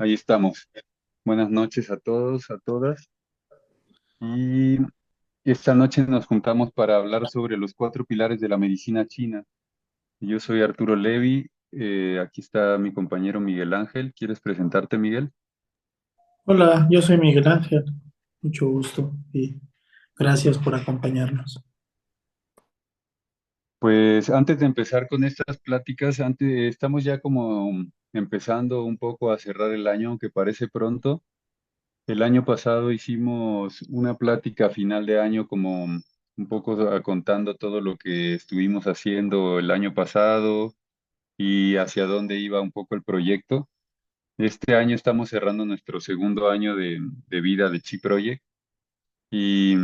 Ahí estamos. Buenas noches a todos, a todas. Y esta noche nos juntamos para hablar sobre los cuatro pilares de la medicina china. Yo soy Arturo Levi. Aquí está mi compañero Miguel Ángel. ¿Quieres presentarte, Miguel? Hola, yo soy Miguel Ángel. Mucho gusto y gracias por acompañarnos. Pues antes de empezar con estas pláticas, estamos ya como empezando un poco a cerrar el año, aunque parece pronto. El año pasado hicimos una plática a final de año como un poco contando todo lo que estuvimos haciendo el año pasado y hacia dónde iba un poco el proyecto. Este año estamos cerrando nuestro segundo año de vida de Chi Project y,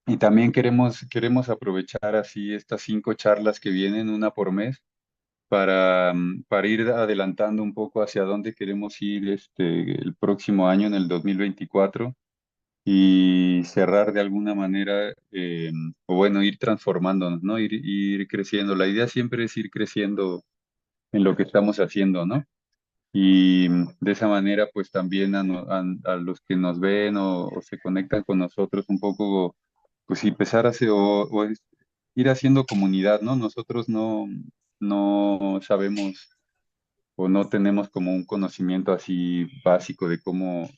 y también queremos aprovechar así estas 5 charlas que vienen, una por mes, para ir adelantando un poco hacia dónde queremos ir el próximo año, en el 2024 y cerrar de alguna manera, o bueno, ir transformándonos, ¿no? Ir creciendo. La idea siempre es ir creciendo en lo que estamos haciendo, ¿no? Y de esa manera, pues también a los que nos ven o se conectan con nosotros un poco, pues sí, empezar a hacer, ir haciendo comunidad, ¿no? Nosotros no sabemos o no tenemos como un conocimiento así básico de cómo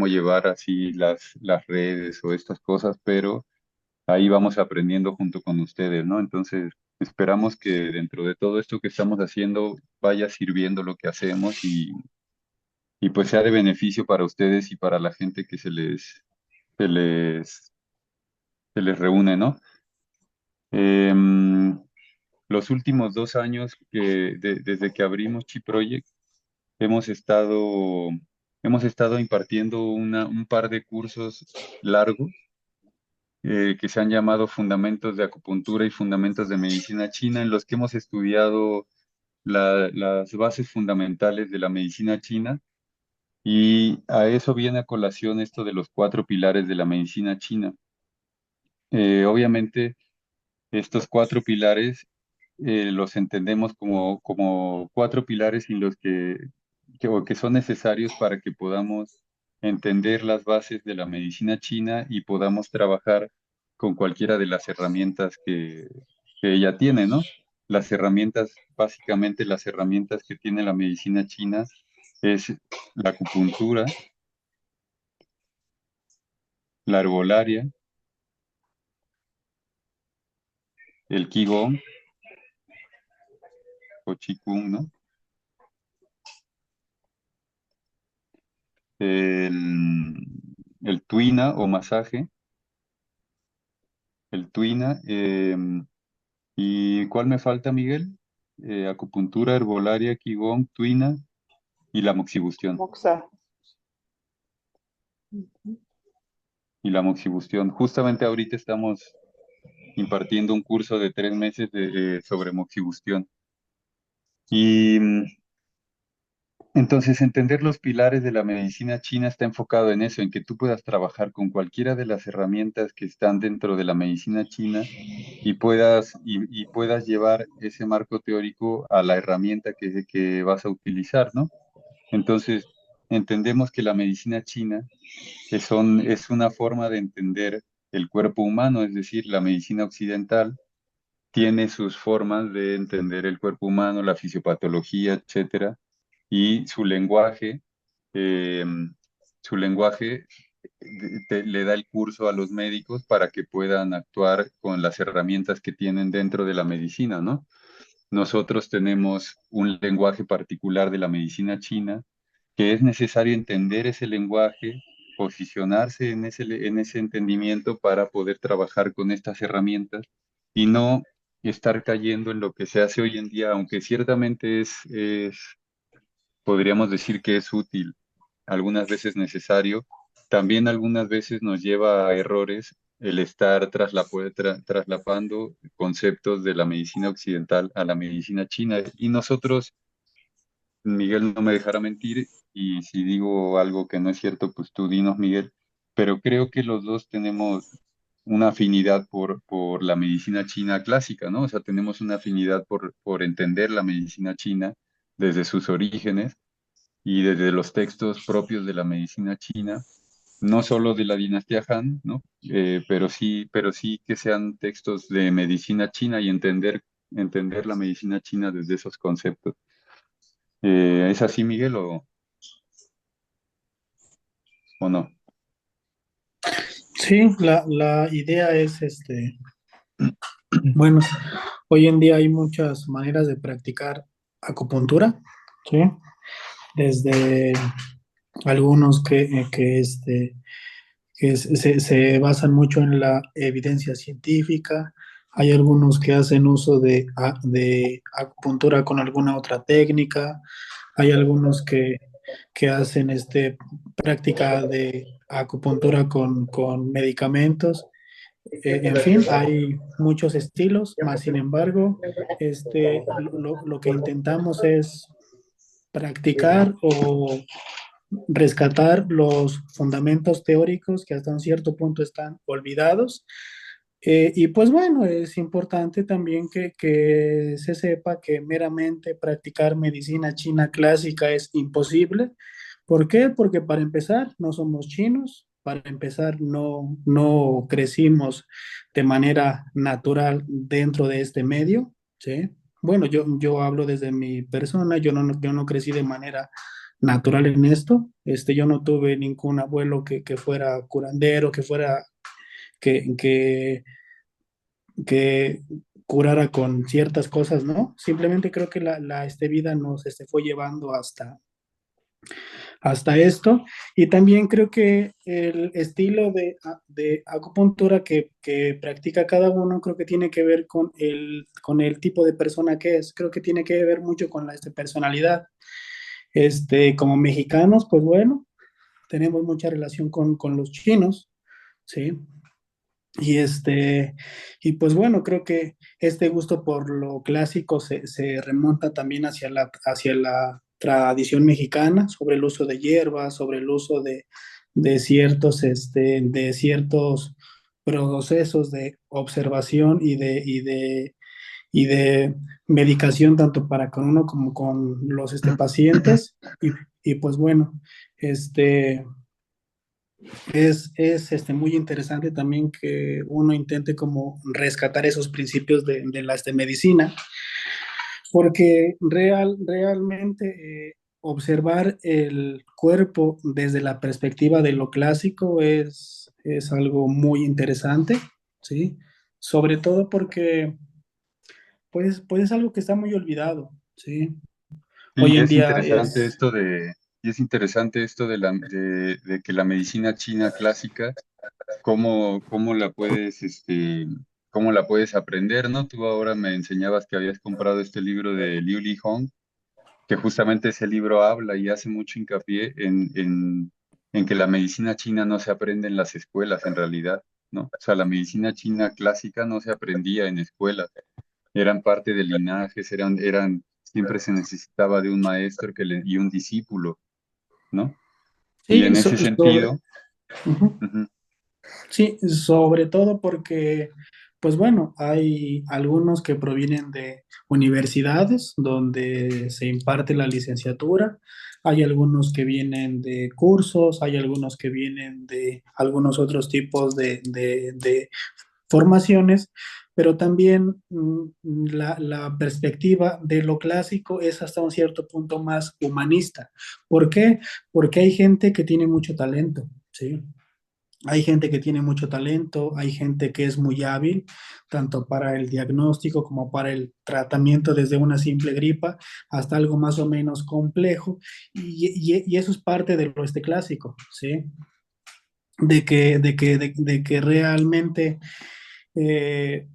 llevar así las redes o estas cosas, pero ahí vamos aprendiendo junto con ustedes, ¿no? Entonces, esperamos que dentro de todo esto que estamos haciendo vaya sirviendo lo que hacemos y pues sea de beneficio para ustedes y para la gente que se les, se les reúne, ¿no? Em, los últimos 2 años desde que abrimos Chi Project, Hemos estado, hemos estado impartiendo un par de cursos largos que se han llamado Fundamentos de Acupuntura y Fundamentos de Medicina China, en los que hemos estudiado las bases fundamentales de la medicina china y a eso viene a colación esto de los cuatro pilares de la medicina china. Obviamente, estos cuatro pilares los entendemos como cuatro pilares en los o que son necesarios para que podamos entender las bases de la medicina china y podamos trabajar con cualquiera de las herramientas que ella tiene, ¿no? Básicamente las herramientas que tiene la medicina china es la acupuntura, la herbolaria, el qigong o qigong, ¿no? El, el tuina o masaje, el tuina. ¿Y cuál me falta, Miguel? Acupuntura, herbolaria, qigong, tuina y la moxibustión. Moxa. Y la moxibustión. Justamente ahorita estamos impartiendo un curso de 3 meses sobre moxibustión. Y entonces, entender los pilares de la medicina china está enfocado en eso, en que tú puedas trabajar con cualquiera de las herramientas que están dentro de la medicina china y puedas llevar ese marco teórico a la herramienta que vas a utilizar, ¿no? Entonces, entendemos que la medicina china es una forma de entender el cuerpo humano, es decir, la medicina occidental tiene sus formas de entender el cuerpo humano, la fisiopatología, etcétera, y eh, su lenguaje le da el curso a los médicos para que puedan actuar con las herramientas que tienen dentro de la medicina, ¿no? Nosotros tenemos un lenguaje particular de la medicina china, que es necesario entender ese lenguaje, posicionarse en ese entendimiento para poder trabajar con estas herramientas y no estar cayendo en lo que se hace hoy en día, aunque ciertamente podríamos decir que es útil, algunas veces necesario, también algunas veces nos lleva a errores el estar traslapando conceptos de la medicina occidental a la medicina china. Y nosotros, Miguel no me dejará mentir, y si digo algo que no es cierto, pues tú dinos, Miguel, pero creo que los dos tenemos una afinidad por la medicina china clásica, ¿no? O sea, tenemos una afinidad por entender la medicina china desde sus orígenes y desde los textos propios de la medicina china, no solo de la dinastía Han, ¿no? Pero sí que sean textos de medicina china y entender la medicina china desde esos conceptos. ¿Es así, Miguel, o no? Sí, la idea es, bueno, hoy en día hay muchas maneras de practicar acupuntura, ¿sí? Desde algunos que se basan mucho en la evidencia científica. Hay algunos que hacen uso de acupuntura con alguna otra técnica. Hay algunos que hacen práctica de acupuntura con medicamentos. En fin, hay muchos estilos, más sin embargo, lo que intentamos es practicar o rescatar los fundamentos teóricos que hasta un cierto punto están olvidados. Y pues bueno, es importante también que se sepa que meramente practicar medicina china clásica es imposible. ¿Por qué? Porque para empezar, no somos chinos, para empezar, no crecimos de manera natural dentro de este medio, ¿sí? Bueno, yo hablo desde mi persona, yo no crecí de manera natural en esto. Yo no tuve ningún abuelo que fuera curandero, que, que, que curara con ciertas cosas, ¿no? Simplemente creo que la vida nos fue llevando hasta esto. Y también creo que el estilo de acupuntura que practica cada uno, creo que tiene que ver con el tipo de persona que es. Creo que tiene que ver mucho con la personalidad. Como mexicanos, pues bueno, tenemos mucha relación con los chinos, ¿sí? Y y pues bueno, creo que este gusto por lo clásico se remonta también hacia la tradición mexicana, sobre el uso de hierbas, sobre el uso de ciertos procesos de observación y de medicación, tanto para con uno como con los pacientes. Y pues bueno, este. Es muy interesante también que uno intente como rescatar esos principios de la medicina, porque realmente observar el cuerpo desde la perspectiva de lo clásico es algo muy interesante, ¿sí? Sobre todo porque pues es algo que está muy olvidado, ¿sí? Sí, Hoy en día es. es interesante esto de que la medicina china clásica, cómo la puedes, cómo la puedes aprender, ¿no? Tú ahora me enseñabas que habías comprado este libro de Liu Li Hong, que justamente ese libro habla y hace mucho hincapié en que la medicina china no se aprende en las escuelas en realidad, ¿no? O sea, la medicina china clásica no se aprendía en escuelas, eran parte de linajes, siempre se necesitaba de un maestro y un discípulo, ¿no? Y Sí, en ese sentido, ujú. ujú, Sí, sobre todo porque, pues bueno, hay algunos que provienen de universidades donde se imparte la licenciatura, hay algunos que vienen de cursos, hay algunos que vienen de algunos otros tipos de formaciones, pero también la perspectiva de lo clásico es hasta un cierto punto más humanista. ¿Por qué? Porque hay gente que tiene mucho talento, ¿sí? Hay gente que tiene mucho talento, hay gente que es muy hábil, tanto para el diagnóstico como para el tratamiento, desde una simple gripa hasta algo más o menos complejo, y eso es parte de lo clásico, ¿sí? De que realmente eh,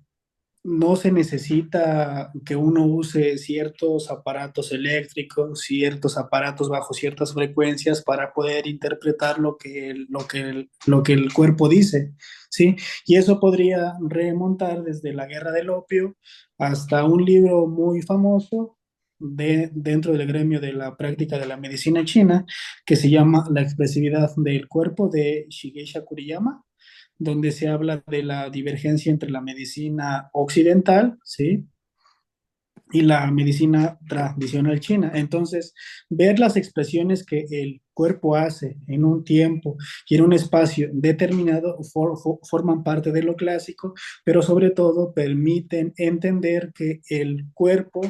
no se necesita que uno use ciertos aparatos eléctricos, ciertos aparatos bajo ciertas frecuencias para poder interpretar lo que el cuerpo dice, ¿sí? Y eso podría remontar desde la Guerra del Opio hasta un libro muy famoso dentro del gremio de la práctica de la medicina china, que se llama La expresividad del cuerpo, de Shigeisha Kuriyama, donde se habla de la divergencia entre la medicina occidental, ¿sí? y la medicina tradicional china. Entonces, ver las expresiones que el cuerpo hace en un tiempo y en un espacio determinado forman parte de lo clásico, pero sobre todo permiten entender que el cuerpo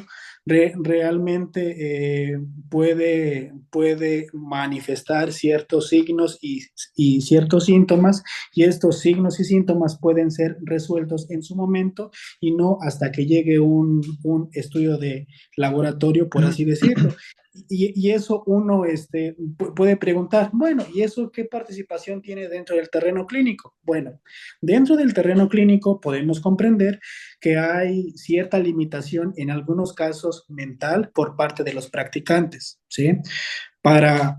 realmente puede manifestar ciertos signos y ciertos síntomas, y estos signos y síntomas pueden ser resueltos en su momento y no hasta que llegue un estudio de laboratorio, por así decirlo. Y eso uno puede preguntar, bueno, ¿y eso qué participación tiene dentro del terreno clínico? Bueno, dentro del terreno clínico podemos comprender que hay cierta limitación en algunos casos mental por parte de los practicantes, ¿sí? Para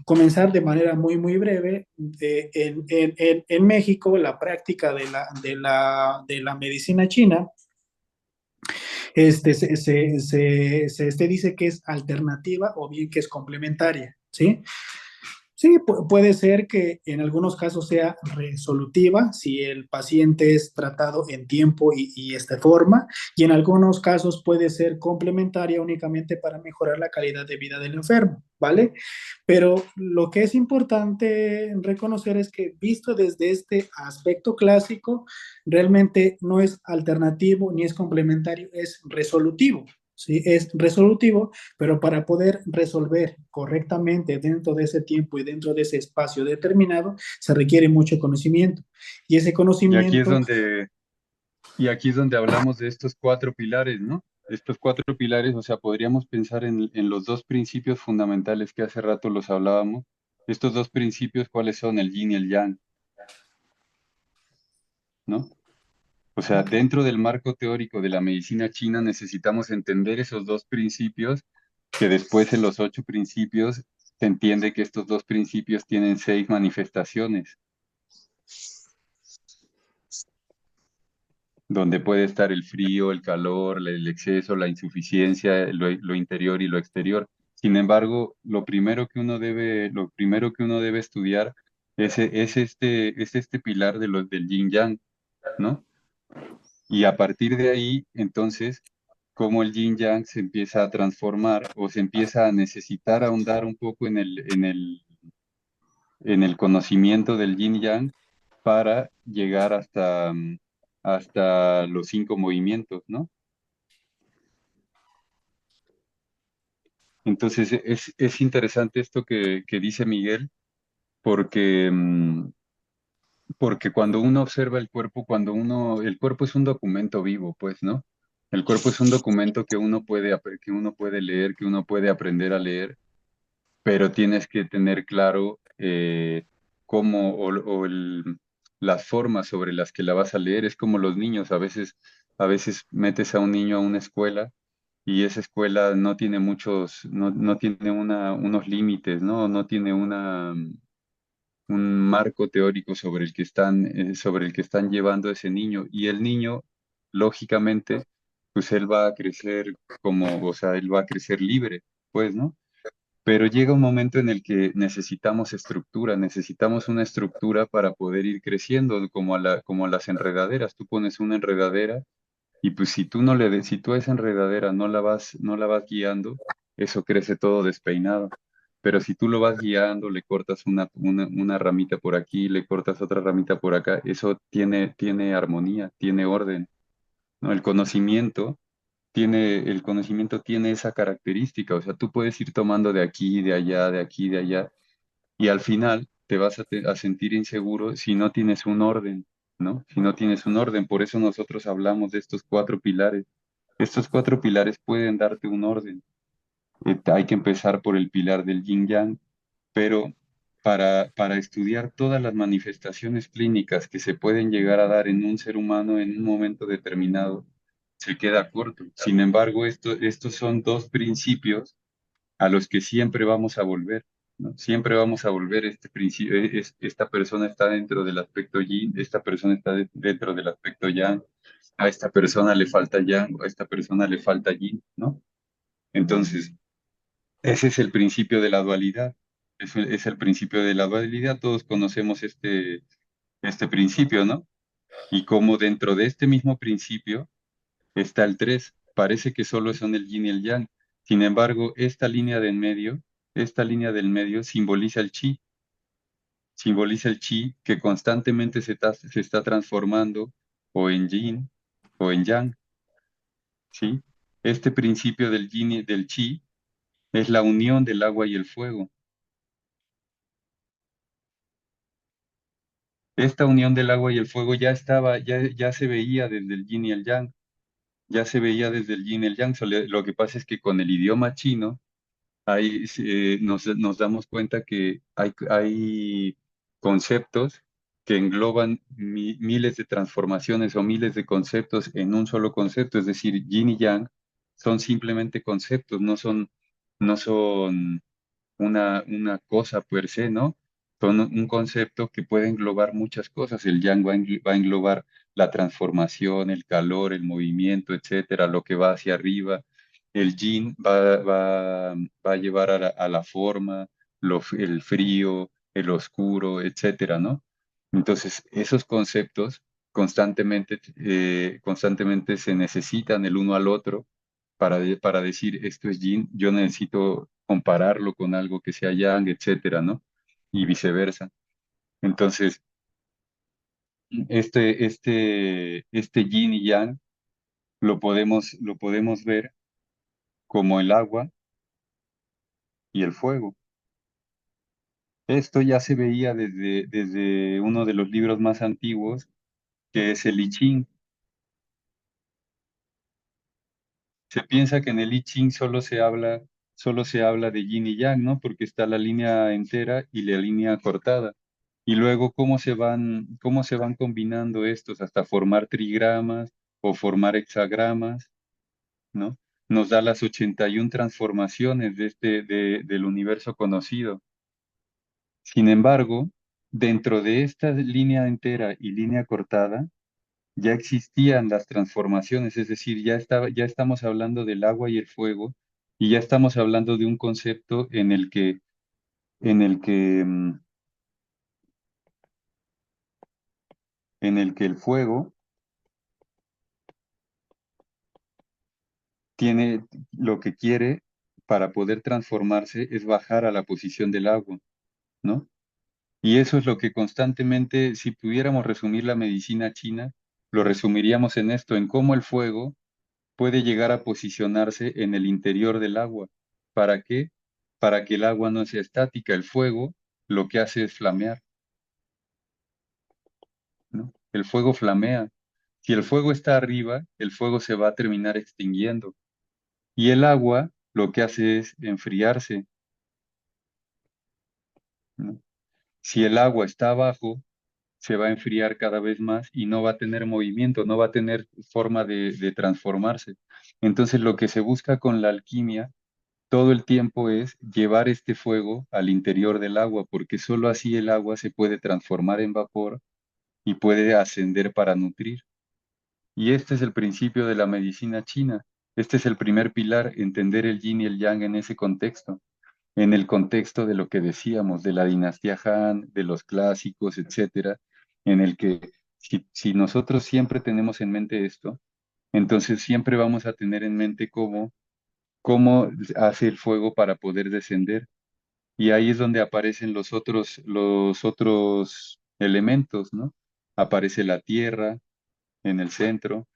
comenzar de manera muy breve, en México la práctica de la medicina china dice que es alternativa o bien que es complementaria, ¿sí? Sí, puede ser que en algunos casos sea resolutiva si el paciente es tratado en tiempo y esta forma, y en algunos casos puede ser complementaria únicamente para mejorar la calidad de vida del enfermo, ¿vale? Pero lo que es importante reconocer es que visto desde este aspecto clásico, realmente no es alternativo ni es complementario, es resolutivo. Sí, es resolutivo, pero para poder resolver correctamente dentro de ese tiempo y dentro de ese espacio determinado, se requiere mucho conocimiento. Y ese Y aquí es conocimiento, donde, y aquí es donde hablamos de estos cuatro pilares, ¿no? Estos cuatro pilares, o sea, podríamos pensar en los dos principios fundamentales que hace rato los hablábamos. Estos dos principios, ¿cuáles son? El yin y el yang, ¿no? O sea, dentro del marco teórico de la medicina china necesitamos entender esos dos principios, que después en los ocho principios se entiende que estos dos principios tienen seis manifestaciones, donde puede estar el frío, el calor, el exceso, la insuficiencia, lo interior y lo exterior. Sin embargo, lo primero que uno debe estudiar es este pilar del yin yang, ¿no? Y a partir de ahí, entonces, cómo el yin yang se empieza a transformar o se empieza a necesitar ahondar un poco en el conocimiento del yin yang para llegar hasta los cinco movimientos, ¿no? Entonces es interesante esto que dice Miguel, porque, porque cuando uno observa el cuerpo, el cuerpo es un documento vivo, pues, ¿no? El cuerpo es un documento que uno puede leer, que uno puede aprender a leer, pero tienes que tener claro cómo las formas sobre las que la vas a leer. Es como los niños, a veces metes a un niño a una escuela y esa escuela no tiene no tiene unos límites, ¿no? No tiene un marco teórico sobre el que están llevando a ese niño. Y el niño, lógicamente, pues él va a crecer o sea, él va a crecer libre, pues, ¿no? Pero llega un momento en el que necesitamos una estructura para poder ir creciendo, como a las enredaderas. Tú pones una enredadera y pues si tú a esa enredadera no la vas guiando, eso crece todo despeinado. Pero si tú lo vas guiando, le cortas una ramita por aquí, le cortas otra ramita por acá, eso tiene armonía, tiene orden, ¿no? El conocimiento tiene esa característica, o sea, tú puedes ir tomando de aquí, de allá, de aquí, de allá, y al final te vas a sentir inseguro si no tienes un orden, ¿no? Si no tienes un orden, por eso nosotros hablamos de estos cuatro pilares. Estos cuatro pilares pueden darte un orden. Hay que empezar por el pilar del yin yang, pero para estudiar todas las manifestaciones clínicas que se pueden llegar a dar en un ser humano en un momento determinado, se queda corto. Sin embargo, estos son dos principios a los que siempre vamos a volver, ¿no? Siempre vamos a volver. Este principio, esta persona está dentro del aspecto yin, esta persona está dentro del aspecto yang, a esta persona le falta yang, a esta persona le falta yin, ¿no? Entonces, ese es el principio de la dualidad. Es el principio de la dualidad. Todos conocemos este principio, ¿no? Y como dentro de este mismo principio está el tres. parece que solo son el yin y el yang. Sin embargo, esta línea del medio simboliza el chi que constantemente se está transformando o en yin o en yang, ¿sí? Este principio del yin y del chi es la unión del agua y el fuego. Esta unión del agua y el fuego ya se veía desde el yin y el yang, ya se veía desde el yin y el yang. Lo que pasa es que con el idioma chino nos damos cuenta que hay conceptos que engloban miles de transformaciones o miles de conceptos en un solo concepto, es decir, yin y yang son simplemente conceptos, no son una cosa per se, ¿no? Son un concepto que puede englobar muchas cosas. El yang va a englobar la transformación, el calor, el movimiento, etcétera, lo que va hacia arriba. El yin va a llevar a la forma, el frío, el oscuro, etcétera, ¿no? Entonces, esos conceptos constantemente se necesitan el uno al otro para decir esto es yin, yo necesito compararlo con algo que sea yang, etcétera, ¿no? Y viceversa. Entonces, este yin y yang lo podemos ver como el agua y el fuego. Esto ya se veía desde uno de los libros más antiguos, que es el I Ching. Se piensa que en el I Ching solo se habla de yin y yang, ¿no? Porque está la línea entera y la línea cortada. Y luego cómo se van combinando estos hasta formar trigramas o formar hexagramas, ¿no? Nos da las 81 transformaciones del universo conocido. Sin embargo, dentro de esta línea entera y línea cortada, ya existían las transformaciones, es decir, ya estamos hablando del agua y el fuego, y ya estamos hablando de un concepto en el que, mm, en el que el fuego tiene lo que quiere para poder transformarse es bajar a la posición del agua, ¿no? Y eso es lo que constantemente, si pudiéramos resumir la medicina china, lo resumiríamos en esto, en cómo el fuego puede llegar a posicionarse en el interior del agua. ¿Para qué? Para que el agua no sea estática. El fuego lo que hace es flamear, ¿no? El fuego flamea. Si el fuego está arriba, el fuego se va a terminar extinguiendo. Y el agua lo que hace es enfriarse, ¿no? Si el agua está abajo, se va a enfriar cada vez más y no va a tener movimiento, no va a tener forma de transformarse. Entonces, lo que se busca con la alquimia todo el tiempo es llevar este fuego al interior del agua, porque sólo así el agua se puede transformar en vapor y puede ascender para nutrir. Y este es el principio de la medicina china. Este es el primer pilar, entender el yin y el yang en ese contexto, en el contexto de lo que decíamos, de la dinastía Han, de los clásicos, etcétera, en el que si nosotros siempre tenemos en mente esto, entonces siempre vamos a tener en mente cómo hace el fuego para poder descender. Y ahí es donde aparecen los otros elementos, ¿no? Aparece la tierra en el centro,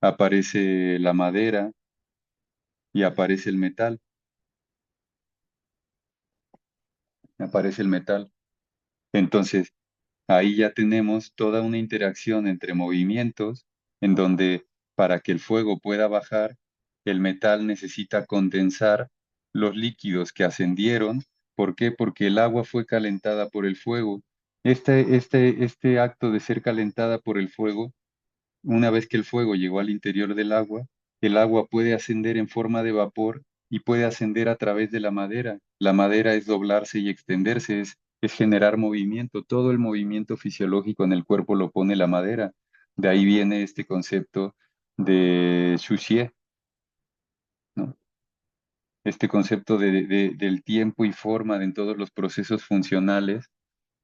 aparece la madera y aparece el metal. Entonces, ahí ya tenemos toda una interacción entre movimientos en donde para que el fuego pueda bajar, el metal necesita condensar los líquidos que ascendieron. ¿Por qué? Porque el agua fue calentada por el fuego. Este acto de ser calentada por el fuego, una vez que el fuego llegó al interior del agua, el agua puede ascender en forma de vapor y puede ascender a través de la madera. La madera es doblarse y extenderse, es generar movimiento. Todo el movimiento fisiológico en el cuerpo lo pone la madera. De ahí viene este concepto de Xuxie, ¿no? Este concepto del tiempo y forma en todos los procesos funcionales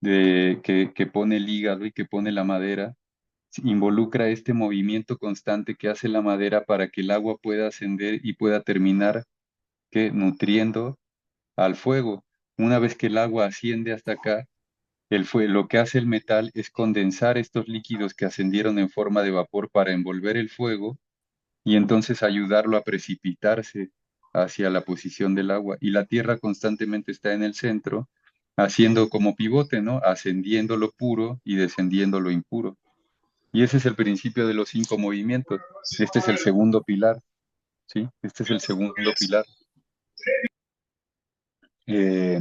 que pone el hígado y que pone la madera involucra este movimiento constante que hace la madera para que el agua pueda ascender y pueda terminar que nutriendo al fuego. Una vez que el agua asciende hasta acá, lo que hace el metal es condensar estos líquidos que ascendieron en forma de vapor para envolver el fuego y entonces ayudarlo a precipitarse hacia la posición del agua. Y la Tierra constantemente está en el centro, haciendo como pivote, ¿no? Ascendiendo lo puro y descendiendo lo impuro. Y ese es el principio de los cinco movimientos. Este es el segundo pilar, ¿sí? Este es el segundo pilar. Eh,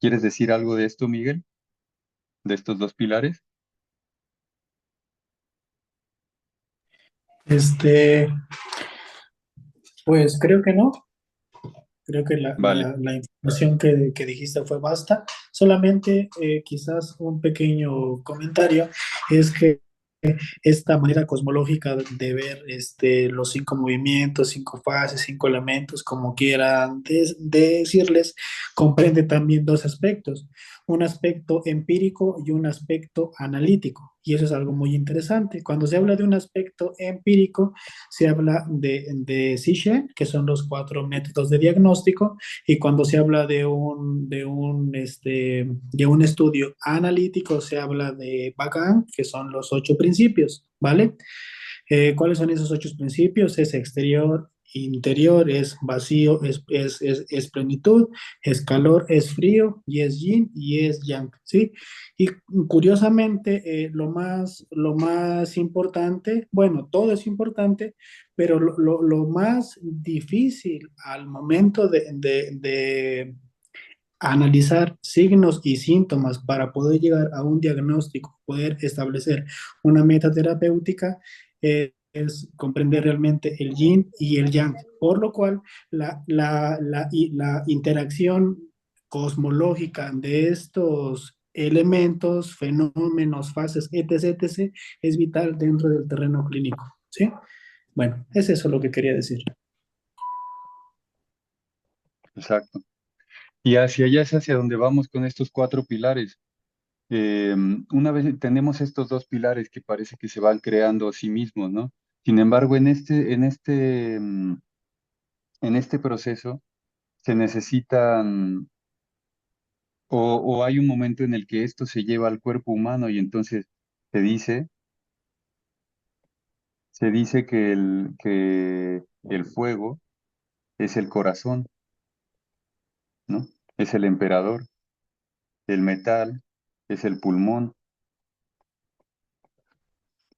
¿Quieres decir algo de esto, Miguel? ¿De estos dos pilares? Este, pues creo que no. Creo que Vale. la información que dijiste fue basta. Solamente quizás un pequeño comentario es que esta manera cosmológica de ver los cinco movimientos, cinco fases, cinco elementos, como quieran decirles, comprende también dos aspectos, un aspecto empírico y un aspecto analítico. Y eso es algo muy interesante. Cuando se habla de un aspecto empírico, se habla de Sishen, que son los cuatro métodos de diagnóstico, y cuando se habla de un estudio analítico, se habla de Bagan, que son los ocho principios, ¿vale? ¿Cuáles son esos ocho principios? Es exterior, interior, es vacío, es plenitud, es calor, es frío, y es yin y es yang, ¿sí? Y curiosamente, lo más importante, bueno, todo es importante, pero lo más difícil al momento de analizar signos y síntomas para poder llegar a un diagnóstico, poder establecer una meta terapéutica, es comprender realmente el yin y el yang, por lo cual la interacción cosmológica de estos elementos, fenómenos, fases, etc., es vital dentro del terreno clínico, ¿sí? Bueno, es eso lo que quería decir. Exacto. Y hacia allá es hacia donde vamos con estos cuatro pilares. Una vez tenemos estos dos pilares que parece que se van creando a sí mismos, ¿no? Sin embargo, en este proceso se necesitan, o hay un momento en el que esto se lleva al cuerpo humano y entonces se dice, se dice que el fuego es el corazón, ¿no? Es el emperador, el metal es el pulmón,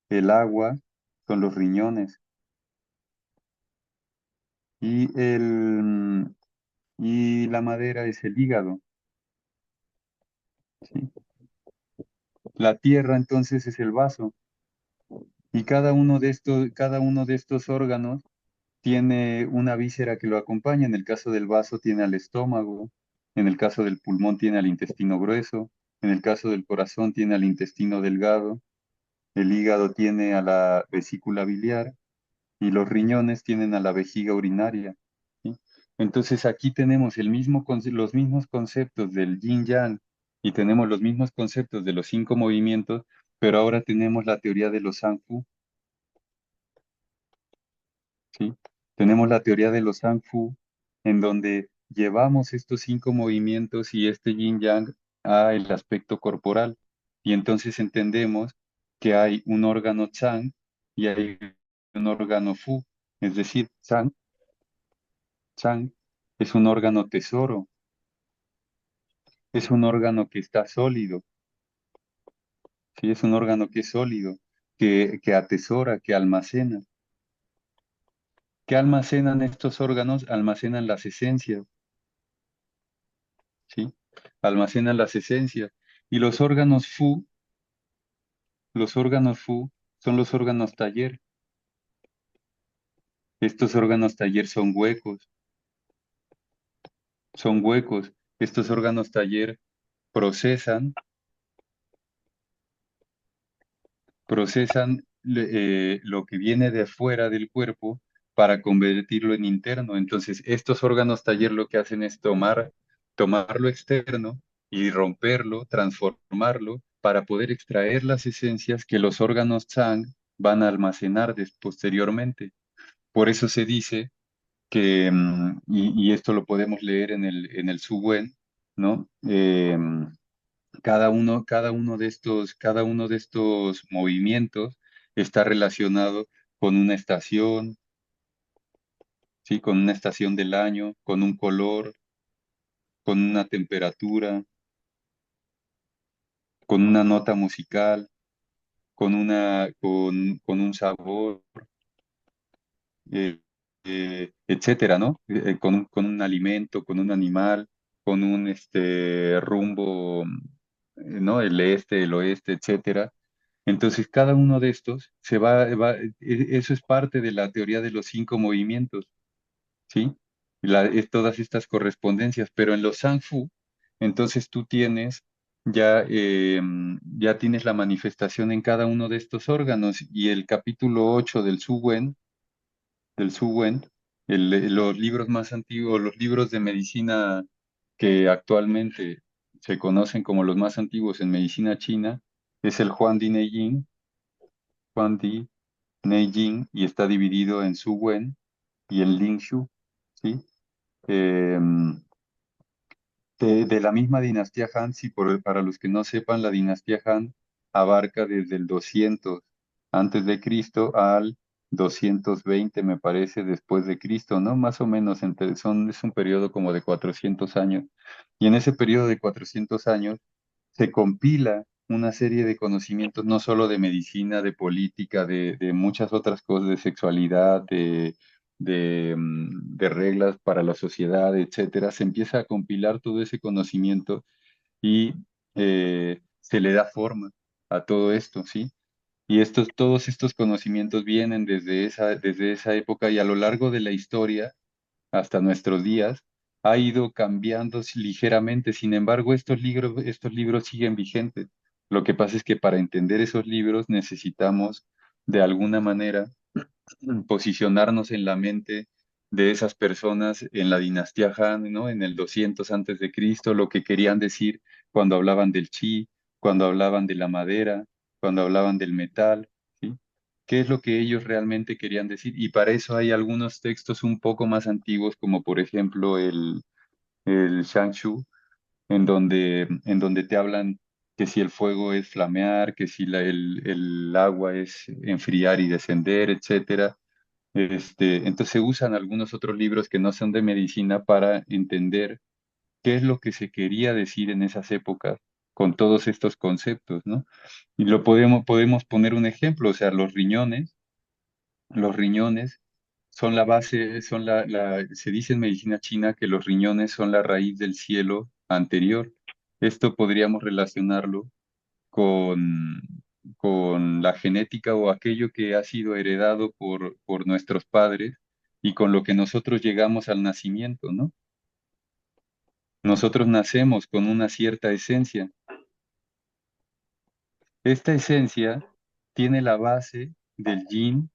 el agua son los riñones y y la madera es el hígado, ¿sí? La tierra entonces es el vaso y cada uno de estos órganos tiene una víscera que lo acompaña. En el caso del vaso tiene al estómago, en el caso del pulmón tiene al intestino grueso, en el caso del corazón tiene al intestino delgado, el hígado tiene a la vesícula biliar y los riñones tienen a la vejiga urinaria, ¿sí? Entonces aquí tenemos los mismos conceptos del yin yang y tenemos los mismos conceptos de los cinco movimientos, pero ahora tenemos la teoría de los Sanfu, ¿sí? Tenemos la teoría de los Sanfu en donde llevamos estos cinco movimientos y este yin yang a el aspecto corporal y entonces entendemos que hay un órgano Chang y hay un órgano Fu, es decir, Chang es un órgano tesoro, es un órgano que está sólido, ¿sí? Es un órgano que es sólido, que atesora, que almacena. ¿Qué almacenan estos órganos? Almacenan las esencias, ¿sí? Almacenan las esencias. Y los órganos Fu son los órganos taller. Estos órganos taller son huecos. Estos órganos taller procesan lo que viene de afuera del cuerpo para convertirlo en interno. Entonces, estos órganos taller lo que hacen es tomar lo externo y romperlo, transformarlo para poder extraer las esencias que los órganos Tsang van a almacenar posteriormente. Por eso se dice que, y esto lo podemos leer en el Su Wen, ¿no? Cada uno de estos movimientos está relacionado con una estación, ¿sí? Con una estación del año, con un color, con una temperatura, con una nota musical, con un sabor, eh, etcétera, ¿no? Con un alimento, con un animal, con un rumbo, ¿no? El este, el oeste, etcétera. Entonces, cada uno de estos eso es parte de la teoría de los cinco movimientos, ¿sí? Todas estas correspondencias, pero en los Sanfu, entonces tú tienes ya tienes la manifestación en cada uno de estos órganos y el capítulo 8 del Su Wen, los libros más antiguos, los libros de medicina que actualmente se conocen como los más antiguos en medicina china, es el Huang Di Neijing, y está dividido en Su Wen y en Ling Shu, ¿sí? Em, de la misma dinastía Han, sí, para los que no sepan, la dinastía Han abarca desde el 200 antes de Cristo al 220, me parece, después de Cristo, ¿no? Más o menos, es un periodo como de 400 años. Y en ese periodo de 400 años se compila una serie de conocimientos, no solo de medicina, de política, de muchas otras cosas, de sexualidad, de reglas para la sociedad, etcétera. Se empieza a compilar todo ese conocimiento y se le da forma a todo esto, ¿sí? Y todos estos conocimientos vienen desde esa época y a lo largo de la historia hasta nuestros días, ha ido cambiando ligeramente. Sin embargo, estos libros siguen vigentes. Lo que pasa es que para entender esos libros necesitamos, de alguna manera, posicionarnos en la mente de esas personas en la dinastía Han, ¿no? En el 200 antes de Cristo, lo que querían decir cuando hablaban del chi, cuando hablaban de la madera, cuando hablaban del metal, ¿sí? ¿Qué es lo que ellos realmente querían decir? Y para eso hay algunos textos un poco más antiguos, como por ejemplo el Shangshu, en donde te hablan que si el fuego es flamear, que si el agua es enfriar y descender, etcétera. Entonces se usan algunos otros libros que no son de medicina para entender qué es lo que se quería decir en esas épocas con todos estos conceptos, ¿no? Y podemos poner un ejemplo, o sea, los riñones son la base, se dice en medicina china que los riñones son la raíz del cielo anterior. Esto podríamos relacionarlo con, con la genética o aquello que ha sido heredado por nuestros padres y con lo que nosotros llegamos al nacimiento, ¿no? Nosotros nacemos con una cierta esencia. Esta esencia tiene la base del yin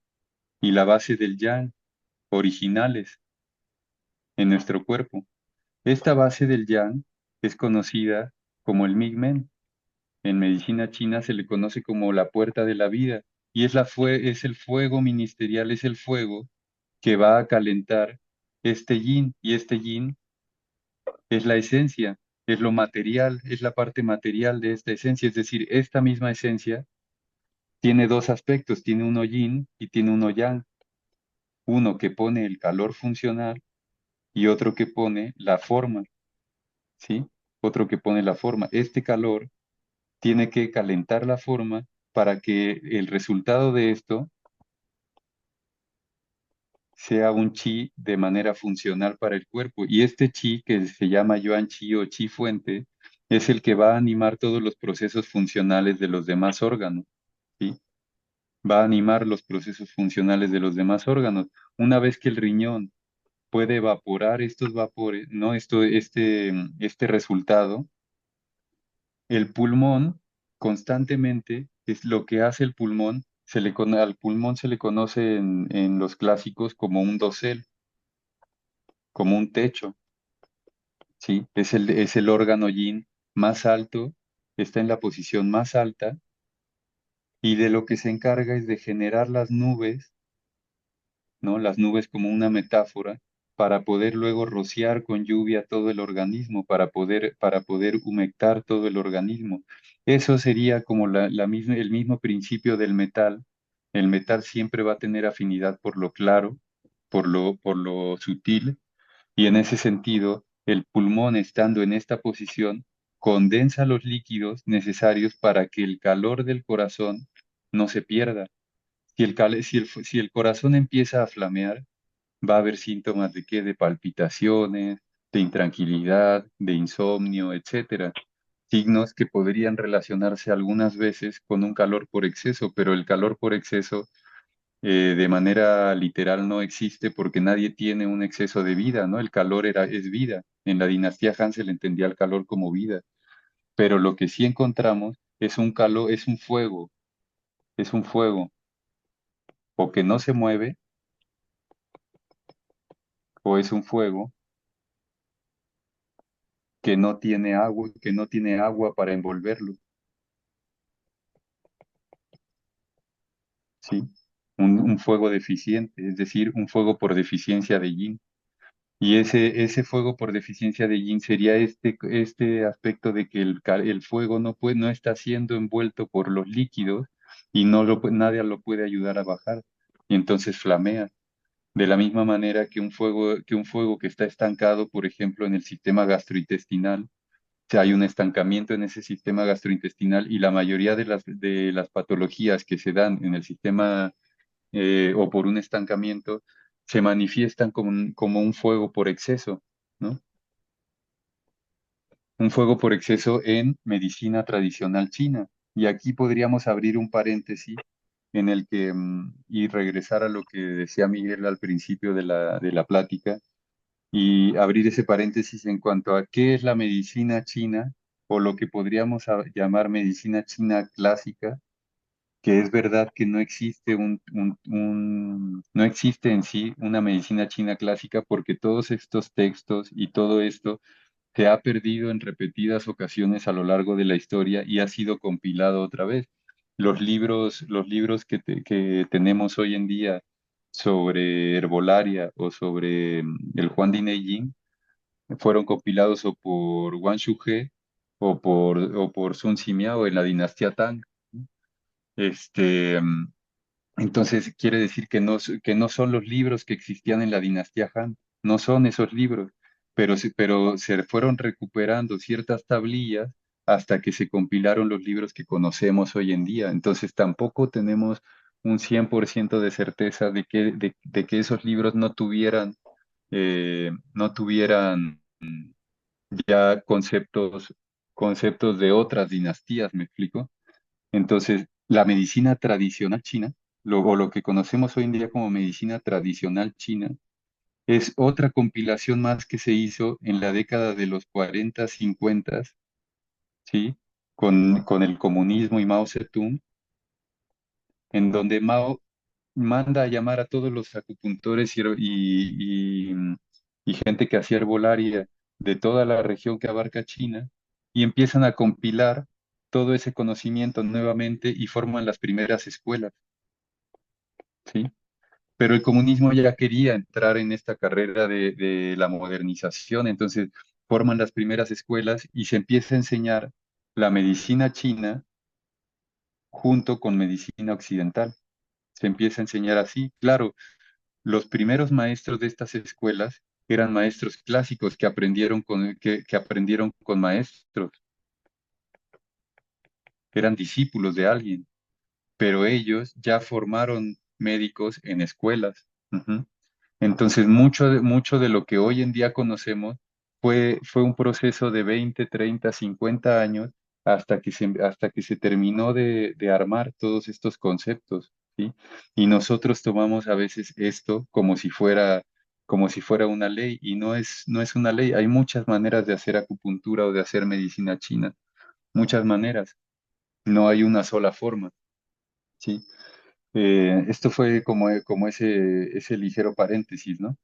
y la base del yang originales en nuestro cuerpo. Esta base del yang es conocida como el Mingmen. En medicina china se le conoce como la puerta de la vida y es el fuego ministerial, es el fuego que va a calentar este yin y este yin es la esencia, es lo material, es la parte material de esta esencia, es decir, esta misma esencia tiene dos aspectos, tiene uno yin y tiene uno yang, uno que pone el calor funcional y otro que pone la forma, ¿sí? Otro que pone la forma. Este calor tiene que calentar la forma para que el resultado de esto sea un chi de manera funcional para el cuerpo. Y este chi, que se llama yuan chi o chi fuente, es el que va a animar todos los procesos funcionales de los demás órganos, ¿sí? Va a animar los procesos funcionales de los demás órganos. Una vez que el riñón puede evaporar estos vapores, ¿no? Este resultado, el pulmón constantemente es lo que hace el pulmón. Al pulmón se le conoce en los clásicos como un dosel, como un techo, ¿sí? Es el órgano yin más alto está en la posición más alta y de lo que se encarga es de generar las nubes, ¿no? Las nubes como una metáfora para poder luego rociar con lluvia todo el organismo, para poder humectar todo el organismo. Eso sería como el mismo principio del metal. El metal siempre va a tener afinidad por lo claro, por lo sutil, y en ese sentido, el pulmón estando en esta posición condensa los líquidos necesarios para que el calor del corazón no se pierda. Si el corazón empieza a flamear, va a haber síntomas de qué, de palpitaciones, de intranquilidad, de insomnio, etcétera. Signos que podrían relacionarse algunas veces con un calor por exceso, pero el calor por exceso de manera literal no existe porque nadie tiene un exceso de vida, ¿no? El calor es vida. En la dinastía Han se le entendía el calor como vida, pero lo que sí encontramos es un calor, es un fuego o que no se mueve o es un fuego que no tiene agua para envolverlo, ¿sí? Un fuego deficiente, es decir, un fuego por deficiencia de yin. Y ese fuego por deficiencia de yin sería este aspecto de que el fuego no está siendo envuelto por los líquidos y nadie lo puede ayudar a bajar. Y entonces flamea. De la misma manera que un fuego que está estancado, por ejemplo, en el sistema gastrointestinal, sea, hay un estancamiento en ese sistema gastrointestinal y la mayoría de las patologías que se dan en el sistema o por un estancamiento se manifiestan como un fuego por exceso, ¿no? Un fuego por exceso en medicina tradicional china. Y aquí podríamos abrir un paréntesis en el que, y regresar a lo que decía Miguel al principio de la plática, y abrir ese paréntesis en cuanto a qué es la medicina china o lo que podríamos llamar medicina china clásica, que es verdad que no existe no existe en sí una medicina china clásica porque todos estos textos y todo esto se ha perdido en repetidas ocasiones a lo largo de la historia y ha sido compilado otra vez. Los libros que tenemos hoy en día sobre herbolaria o sobre el Juan Di Neijing fueron compilados o por Wang Shuhe o por Sun Simiao en la dinastía Tang. Este, entonces quiere decir que no son los libros que existían en la dinastía Han, no son esos libros, pero se fueron recuperando ciertas tablillas hasta que se compilaron los libros que conocemos hoy en día. Entonces tampoco tenemos un 100% de certeza de que esos libros no tuvieran ya conceptos de otras dinastías, ¿me explico? Entonces, la medicina tradicional china, o lo que conocemos hoy en día como medicina tradicional china, es otra compilación más que se hizo en la década de los 40, 50, ¿sí? Con el comunismo y Mao Zedong, en donde Mao manda a llamar a todos los acupuntores y gente que hacía herbolaria de toda la región que abarca China y empiezan a compilar todo ese conocimiento nuevamente y forman las primeras escuelas, ¿sí? Pero el comunismo ya quería entrar en esta carrera de la modernización, entonces forman las primeras escuelas y se empieza a enseñar la medicina china junto con medicina occidental. Se empieza a enseñar así, claro. Los primeros maestros de estas escuelas eran maestros clásicos que aprendieron con maestros, eran discípulos de alguien, pero ellos ya formaron médicos en escuelas. Ujú. Entonces, mucho de lo que hoy en día conocemos fue un proceso de 20, 30, 50 años hasta que se terminó de armar todos estos conceptos, ¿sí? Y nosotros tomamos a veces esto como si fuera una ley, y no es una ley. Hay muchas maneras de hacer acupuntura o de hacer medicina china, muchas maneras. No hay una sola forma, ¿sí? Esto fue como ese ligero paréntesis, ¿no?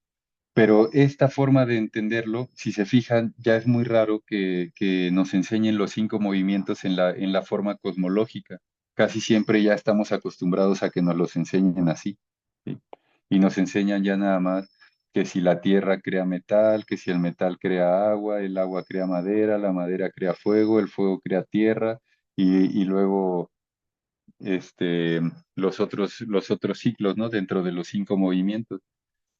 Pero esta forma de entenderlo, si se fijan, ya es muy raro que nos enseñen los cinco movimientos en la forma cosmológica. Casi siempre ya estamos acostumbrados a que nos los enseñen así, ¿sí? Y nos enseñan ya nada más que si la tierra crea metal, que si el metal crea agua, el agua crea madera, la madera crea fuego, el fuego crea tierra, y luego este, los otros ciclos, ¿no? Dentro de los cinco movimientos.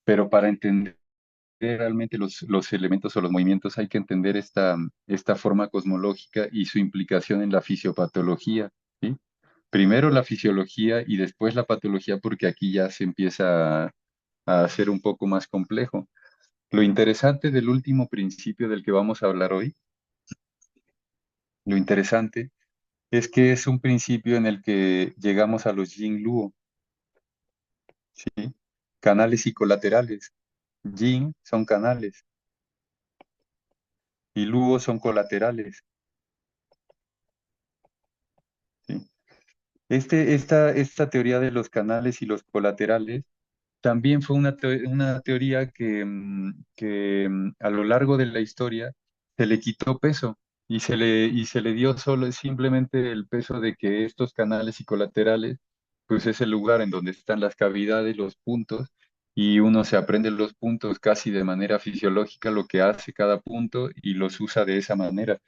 Pero para entender realmente los elementos o los movimientos hay que entender esta forma cosmológica y su implicación en la fisiopatología, ¿sí? Primero la fisiología y después la patología, porque aquí ya se empieza a hacer un poco más complejo. Lo interesante del último principio del que vamos a hablar hoy, lo interesante es que es un principio en el que llegamos a los yin luo, ¿sí? Canales y colaterales. Yin son canales y luo son colaterales, ¿sí? Esta teoría de los canales y los colaterales también fue una teoría que a lo largo de la historia se le quitó peso y se le dio solo simplemente el peso de que estos canales y colaterales, pues es el lugar en donde están las cavidades, los puntos, y uno se aprende los puntos casi de manera fisiológica, lo que hace cada punto y los usa de esa manera.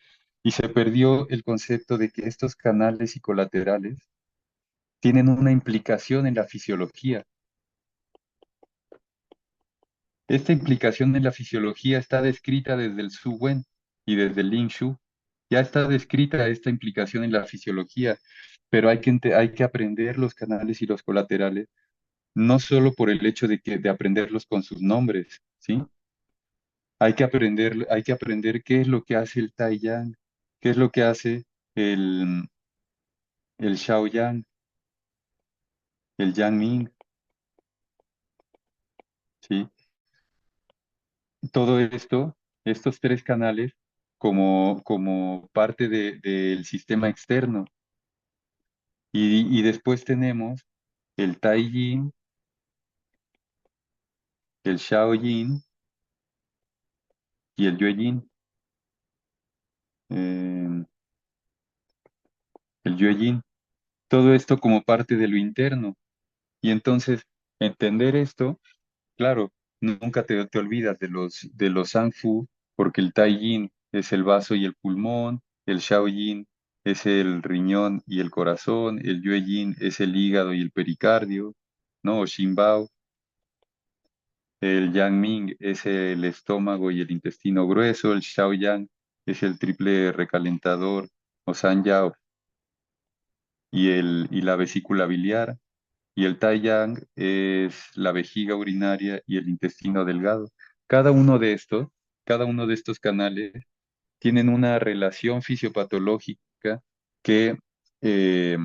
Y se perdió el concepto de que estos canales y colaterales tienen una implicación en la fisiología. Esta implicación en la fisiología está descrita desde el Su Wen y desde el Lin Shu. Ya está descrita esta implicación en la fisiología, pero hay que aprender los canales y los colaterales, no solo por el hecho de aprenderlos con sus nombres, ¿sí? Hay que aprender qué es lo que hace el Tai Yang, qué es lo que hace el, el Xiao Yang, el Yang Ming, ¿sí? Todo esto, estos tres canales, como parte del sistema externo. Y después tenemos el Tai Yin, el Shao Yin y el Yue Yin. eh, el Yue Yin. Todo esto como parte de lo interno. Y entonces, entender esto, claro, nunca te olvidas de los Sanfu, porque el Tai Yin es el vaso y el pulmón, el Shao Yin es el riñón y el corazón, el Yue Yin es el hígado y el pericardio, ¿no? O Xin Bao. El Yang Ming es el estómago y el intestino grueso, el Xiao Yang es el triple recalentador o San Yao y la vesícula biliar, y el Tai Yang es la vejiga urinaria y el intestino delgado. Cada uno de estos, cada uno de estos canales tienen una relación fisiopatológica que, eh,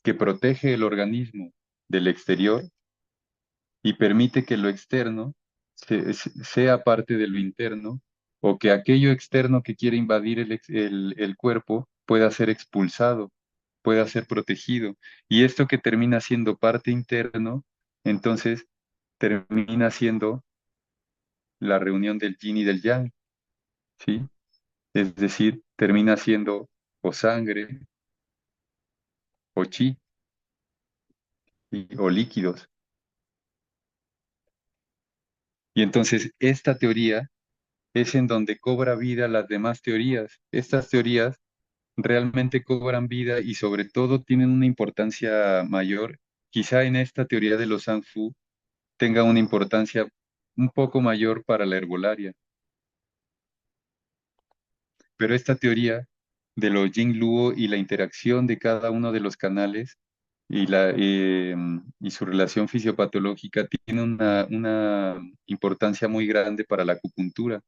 que protege el organismo del exterior y permite que lo externo sea parte de lo interno o que aquello externo que quiere invadir el cuerpo pueda ser expulsado, pueda ser protegido. Y esto que termina siendo parte interno, entonces termina siendo la reunión del yin y del yang, ¿sí? Es decir, termina siendo o sangre o chi o líquidos. Y entonces esta teoría es en donde cobra vida las demás teorías. Estas teorías realmente cobran vida y sobre todo tienen una importancia mayor. Quizá en esta teoría de los Sanfu tenga una importancia un poco mayor para la herbolaria, pero esta teoría de los Yin Luo y la interacción de cada uno de los canales y su relación fisiopatológica tiene una importancia muy grande para la acupuntura,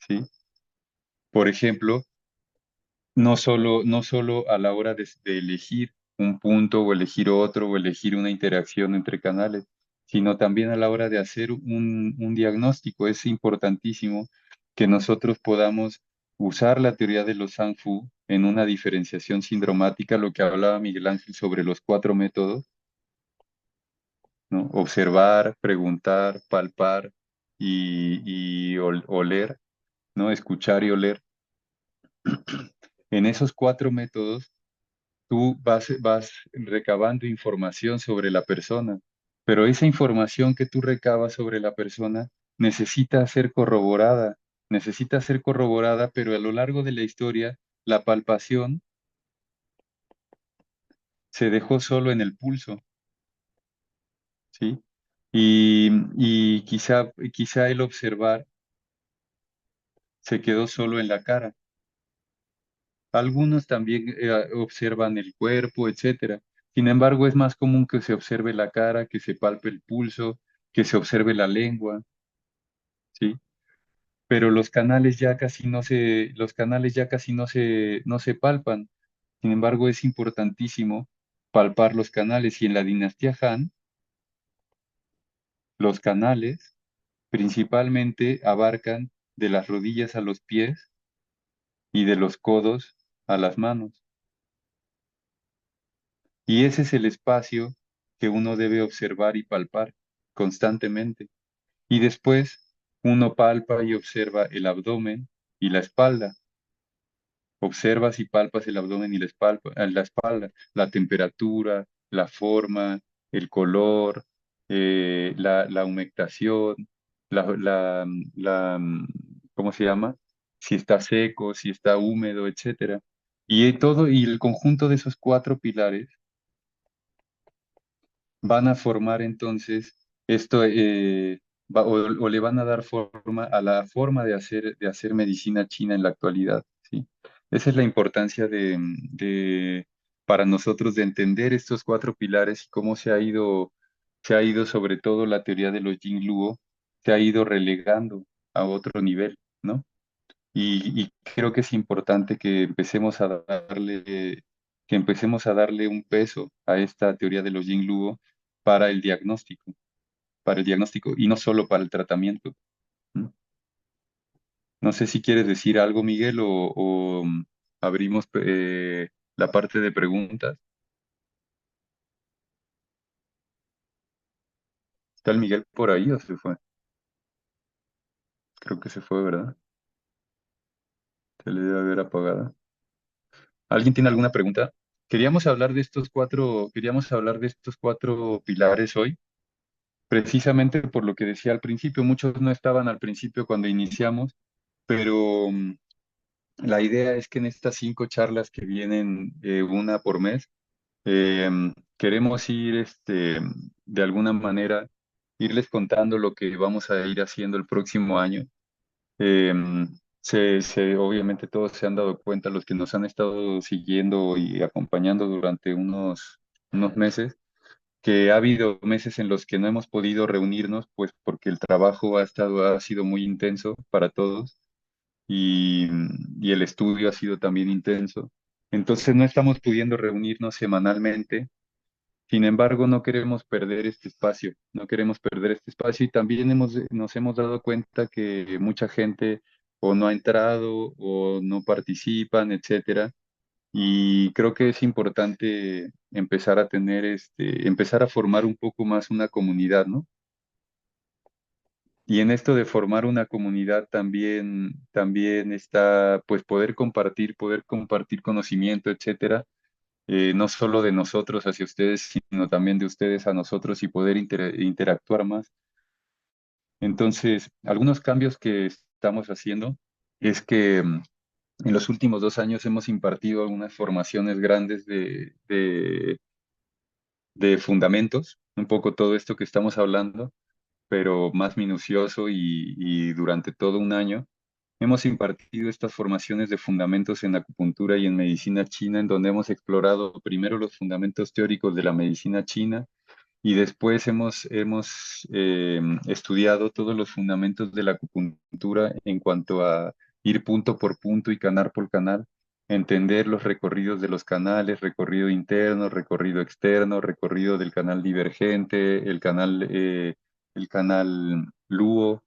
¿sí? Por ejemplo, no solo a la hora de elegir un punto o elegir otro o elegir una interacción entre canales, sino también a la hora de hacer un diagnóstico. Es importantísimo que nosotros podamos usar la teoría de los Sanfu en una diferenciación sindromática, lo que hablaba Miguel Ángel sobre los cuatro métodos, ¿no? Observar, preguntar, palpar y oler, ¿no? Escuchar y oler. En esos cuatro métodos, tú vas recabando información sobre la persona, pero esa información que tú recabas sobre la persona necesita ser corroborada, pero a lo largo de la historia, la palpación se dejó solo en el pulso, ¿sí? Y quizá el observar se quedó solo en la cara. Algunos también observan el cuerpo, etcétera. Sin embargo, es más común que se observe la cara, que se palpe el pulso, que se observe la lengua, ¿sí? Pero los canales ya casi no se palpan. Sin embargo, es importantísimo palpar los canales. Y en la dinastía Han, los canales principalmente abarcan de las rodillas a los pies y de los codos a las manos. Y ese es el espacio que uno debe observar y palpar constantemente. Y después uno palpa y observa el abdomen y la espalda. Observas y palpas el abdomen y la espalda, la temperatura, la forma, el color, la humectación, la, la, la, ¿cómo se llama? Si está seco, si está húmedo, etcétera. Y el conjunto de esos cuatro pilares van a formar entonces esto, o le van a dar forma a la forma de hacer medicina china en la actualidad, ¿sí? Esa es la importancia para nosotros de entender estos cuatro pilares y cómo se ha ido sobre todo la teoría de los Yin Luo, se ha ido relegando a otro nivel, ¿no? Y creo que es importante que empecemos a darle un peso a esta teoría de los Yin Luo para el diagnóstico, para el diagnóstico y no solo para el tratamiento. ¿No? No sé si quieres decir algo, Miguel, o abrimos la parte de preguntas. ¿Está el Miguel por ahí o se fue? Creo que se fue, ¿verdad? Se le debe haber apagado. ¿Alguien tiene alguna pregunta? Queríamos hablar de estos cuatro pilares hoy precisamente por lo que decía al principio, muchos no estaban al principio cuando iniciamos, pero la idea es que en estas 5 charlas que vienen, una por mes, eh, queremos ir, de alguna manera, irles contando lo que vamos a ir haciendo el próximo año. Eh, Obviamente todos se han dado cuenta, los que nos han estado siguiendo y acompañando durante unos meses, que ha habido meses en los que no hemos podido reunirnos, pues porque el trabajo ha sido muy intenso para todos y, y el estudio ha sido también intenso. Entonces no estamos pudiendo reunirnos semanalmente. Sin embargo, no queremos perder este espacio, no queremos perder este espacio y también nos hemos dado cuenta que mucha gente o no ha entrado o no participan, etcétera. Y creo que es importante empezar a formar un poco más una comunidad, ¿no? Y en esto de formar una comunidad también está, pues, poder compartir conocimiento, etcétera, no solo de nosotros hacia ustedes, sino también de ustedes a nosotros y poder interactuar más. Entonces, algunos cambios que estamos haciendo es que en los últimos 2 años hemos impartido algunas formaciones grandes de fundamentos, un poco todo esto que estamos hablando, pero más minucioso y durante todo un año. Hemos impartido estas formaciones de fundamentos en acupuntura y en medicina china, en donde hemos explorado primero los fundamentos teóricos de la medicina china y después hemos estudiado todos los fundamentos de la acupuntura en cuanto a ir punto por punto y canal por canal, entender los recorridos de los canales, recorrido interno, recorrido externo, recorrido del canal divergente, el canal luo,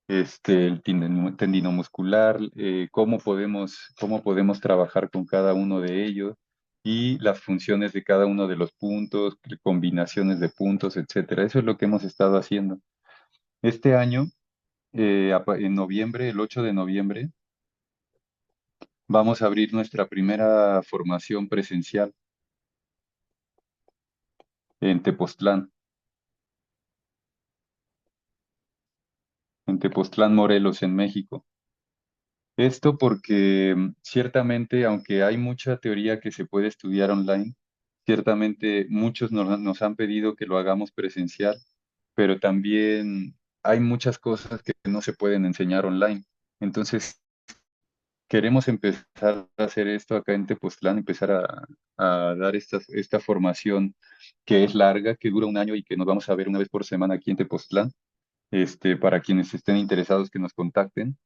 el tendino muscular, cómo podemos trabajar con cada uno de ellos. y las funciones de cada uno de los puntos, combinaciones de puntos, etcétera. Eso es lo que hemos estado haciendo. Este año, en noviembre, el 8 de noviembre, vamos a abrir nuestra primera formación presencial en Tepoztlán, Morelos, en México. Esto porque ciertamente, aunque hay mucha teoría que se puede estudiar online, ciertamente muchos nos han pedido que lo hagamos presencial, pero también hay muchas cosas que no se pueden enseñar online. Entonces, queremos empezar a hacer esto acá en Tepoztlán, empezar a dar esta formación que es larga, que dura un año y que nos vamos a ver una vez por semana aquí en Tepoztlán. Para quienes estén interesados que nos contacten.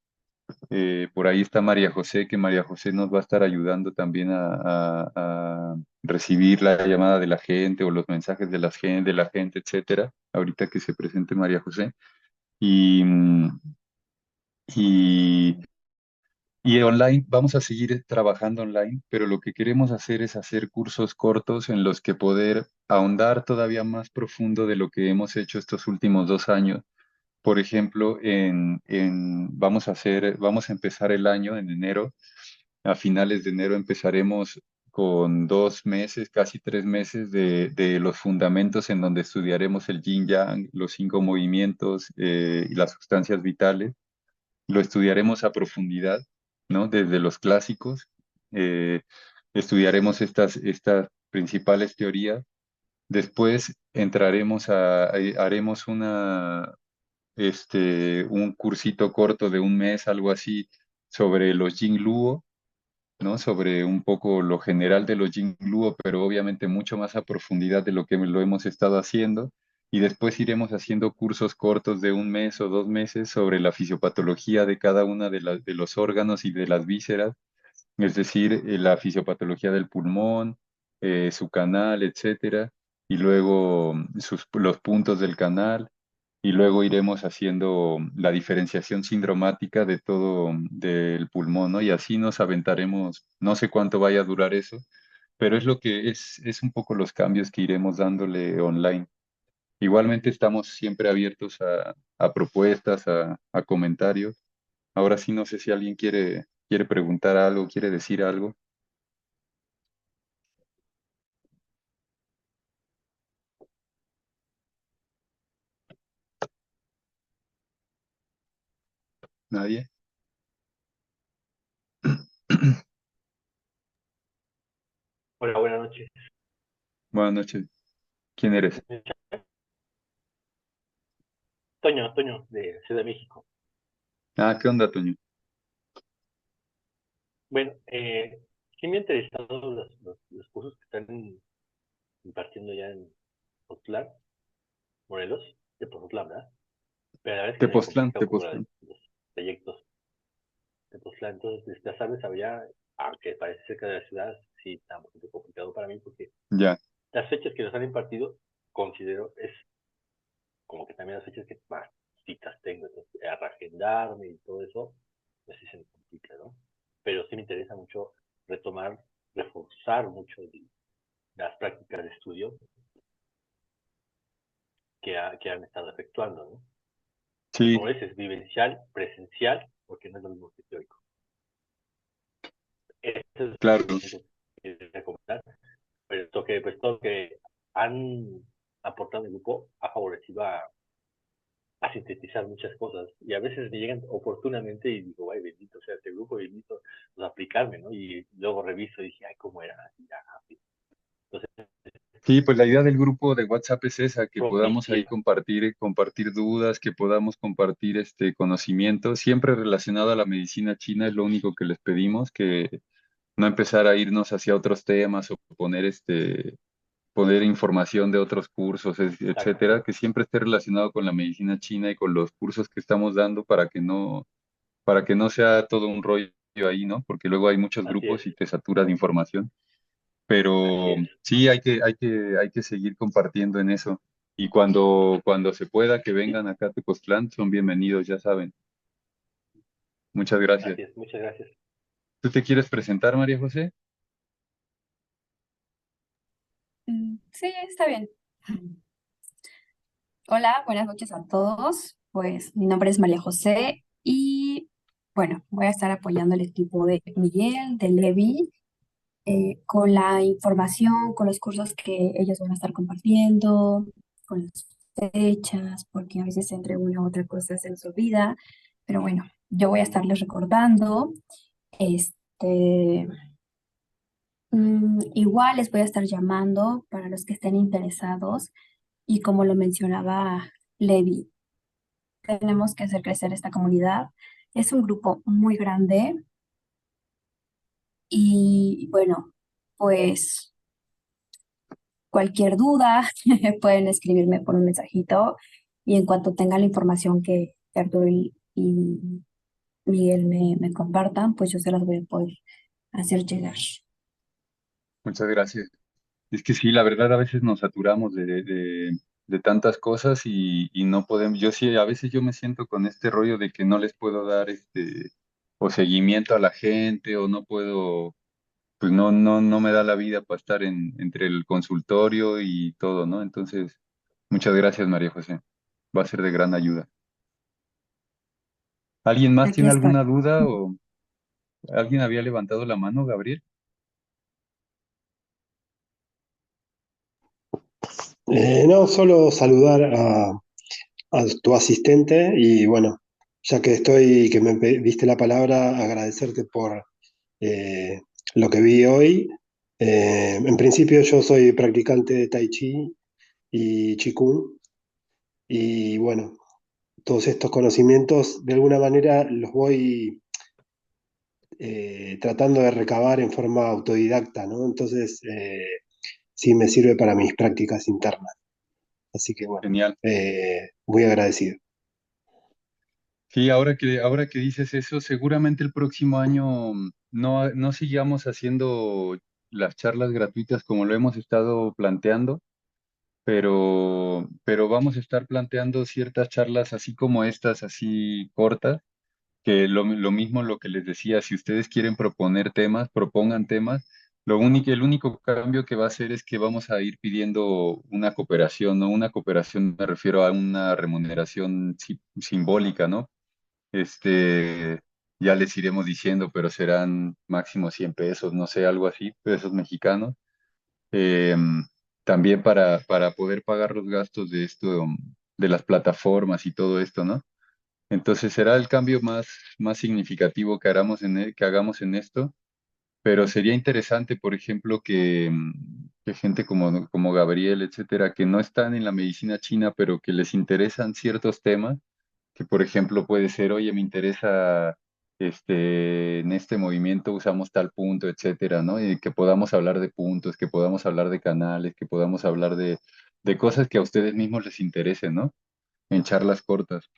Por ahí está María José, que María José nos va a estar ayudando también a recibir la llamada de la gente o los mensajes de la gente, etcétera. Ahorita que se presente María José. Y, y, y online, vamos a seguir trabajando online, pero lo que queremos hacer es hacer cursos cortos en los que poder ahondar todavía más profundo de lo que hemos hecho estos últimos 2 años. Por ejemplo, vamos a empezar el año en enero. A finales de enero empezaremos con 2 meses, casi 3 meses de los fundamentos en donde estudiaremos el yin yang, los 5 movimientos y las sustancias vitales. Lo estudiaremos a profundidad, ¿no? Desde los clásicos. eh, Estudiaremos estas principales teorías. Después haremos un cursito corto de un mes, algo así, sobre los Yin Luo, ¿no? Sobre un poco lo general de los Yin Luo, pero obviamente mucho más a profundidad de lo que lo hemos estado haciendo. Y después iremos haciendo cursos cortos de un mes o 2 meses sobre la fisiopatología de cada una de los órganos y de las vísceras, es decir, la fisiopatología del pulmón, su canal, etcétera, y luego los puntos del canal, y luego iremos haciendo la diferenciación sindromática de todo del pulmón, ¿no? Y así nos aventaremos, no sé cuánto vaya a durar eso, pero es lo que es un poco los cambios que iremos dándole online. Igualmente estamos siempre abiertos a propuestas, a comentarios. Ahora sí no sé si alguien quiere preguntar algo, quiere decir algo. ¿Nadie? Hola, buenas noches. Buenas noches. ¿Quién eres? Toño, de Ciudad de México. Ah, ¿qué onda, Toño? Bueno, sí me han interesado los cursos que están impartiendo ya en Otlán, Morelos, de Otlán, ¿verdad? Pero la verdad es que se me Tepoztlán, complica un poco Tepoztlán. los proyectos de Otlán. Entonces, ya sabes, había, aunque parece cerca de la ciudad, sí está un poquito complicado para mí porque Ya. las fechas que nos han impartido, considero, es como que también las fechas que más citas tengo. Entonces, a reagendarme y todo eso, pues sí se me complica, ¿no? Pero sí me interesa mucho retomar, reforzar mucho las prácticas de estudio que han estado efectuando, ¿no? Y Sí, como dices, vivencial, presencial, porque no es lo mismo que teórico. Eso es claro. lo único que quería comentar. Pero pues, todo que han aportado el grupo ha favorecido a sintetizar muchas cosas y a veces me llegan oportunamente y digo, ay, bendito sea este grupo, bendito, pues aplicarme, ¿no? Y luego reviso y dije, ay, ¿cómo era? Y ya, así. Entonces, Sí, pues la idea del grupo de WhatsApp es esa, que podamos ahí propicia, compartir dudas, que podamos compartir este conocimiento, siempre relacionado a la medicina china, es lo único que les pedimos, que no empezar a irnos hacia otros temas o poner información de otros cursos, etcétera, exacto, que siempre esté relacionado con la medicina china y con los cursos que estamos dando para que no sea todo un rollo ahí, ¿no? Porque luego hay muchos así es, grupos y te saturas de información. así Pero es, sí, hay que seguir compartiendo en eso. Y cuando se pueda que sí, vengan acá a Tepoztlán, son bienvenidos, ya saben. Muchas gracias. así es, muchas gracias. ¿Tú te quieres presentar, María José? Sí, está bien. Hola, buenas noches a todos. Pues mi nombre es María José y bueno, voy a estar apoyando al equipo de Miguel, de Levi, con la información, con los cursos que ellos van a estar compartiendo, con las fechas, porque a veces entre una u otra cosa se nos olvida. Pero bueno, yo voy a estarles recordando. Este, igual les voy a estar llamando para los que estén interesados y como lo mencionaba Levi, tenemos que hacer crecer esta comunidad. Es un grupo muy grande y bueno, pues cualquier duda pueden escribirme por un mensajito y en cuanto tenga la información que Arturo y Miguel me compartan, pues yo se las voy a poder hacer llegar. Muchas gracias. Es que sí, la verdad a veces nos saturamos de tantas cosas y no podemos, yo sí, a veces yo me siento con este rollo de que no les puedo dar o seguimiento a la gente o no puedo, pues no me da la vida para estar entre el consultorio y todo, ¿no? Entonces, muchas gracias, María José. Va a ser de gran ayuda. ¿Alguien más Aquí tiene estoy. alguna duda o alguien había levantado la mano, Gabriel? No, solo saludar a tu asistente y bueno, ya que estoy, que me diste la palabra, agradecerte por eh, lo que vi hoy. En principio yo soy practicante de Tai Chi y Qigong y bueno, todos estos conocimientos de alguna manera los voy tratando de recabar en forma autodidacta, ¿no? Entonces, sí me sirve para mis prácticas internas. Así que bueno, Genial. muy agradecido. Sí, ahora que dices eso, seguramente el próximo año no sigamos haciendo las charlas gratuitas como lo hemos estado planteando, pero vamos a estar planteando ciertas charlas así como estas, así cortas, que lo mismo lo que les decía, si ustedes quieren proponer temas, propongan temas. El único cambio que va a hacer es que vamos a ir pidiendo una cooperación, ¿no? Una cooperación me refiero a una remuneración simbólica, ¿no? Este, ya les iremos diciendo, pero serán máximo 100 pesos, no sé, algo así, pesos mexicanos. Eh, También para poder pagar los gastos de esto, de las plataformas y todo esto, ¿no? Entonces será el cambio más significativo que hagamos en esto, pero sería interesante, por ejemplo, que gente como Gabriel, etcétera, que no están en la medicina china, pero que les interesan ciertos temas que por ejemplo puede ser, oye, me interesa, en este movimiento usamos tal punto, etcétera, ¿no? Y que podamos hablar de puntos, que podamos hablar de canales, que podamos hablar de cosas que a ustedes mismos les interesen, ¿no? En charlas cortas.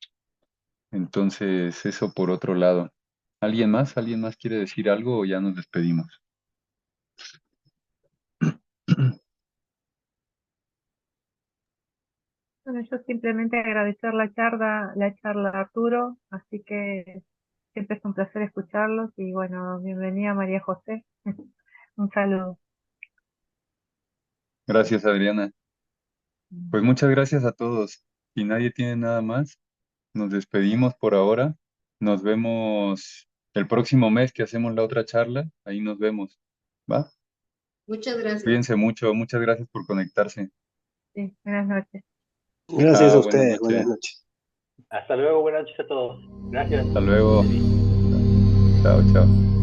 Entonces, eso por otro lado. ¿Alguien más? ¿Alguien más quiere decir algo o ya nos despedimos? Bueno, yo simplemente agradecer la charla a Arturo, así que siempre es un placer escucharlos y bueno, bienvenida María José. Un saludo. Gracias, Adriana. Pues muchas gracias a todos. Si nadie tiene nada más, nos despedimos por ahora. Nos vemos el próximo mes que hacemos la otra charla. Ahí nos vemos. ¿Va? Muchas gracias. Cuídense mucho. Muchas gracias por conectarse. Sí, buenas noches. Gracias a Chao, buenas ustedes, buenas noches. noches. Hasta luego, buenas noches a todos. Gracias. Hasta luego. Levi. Chao, chao.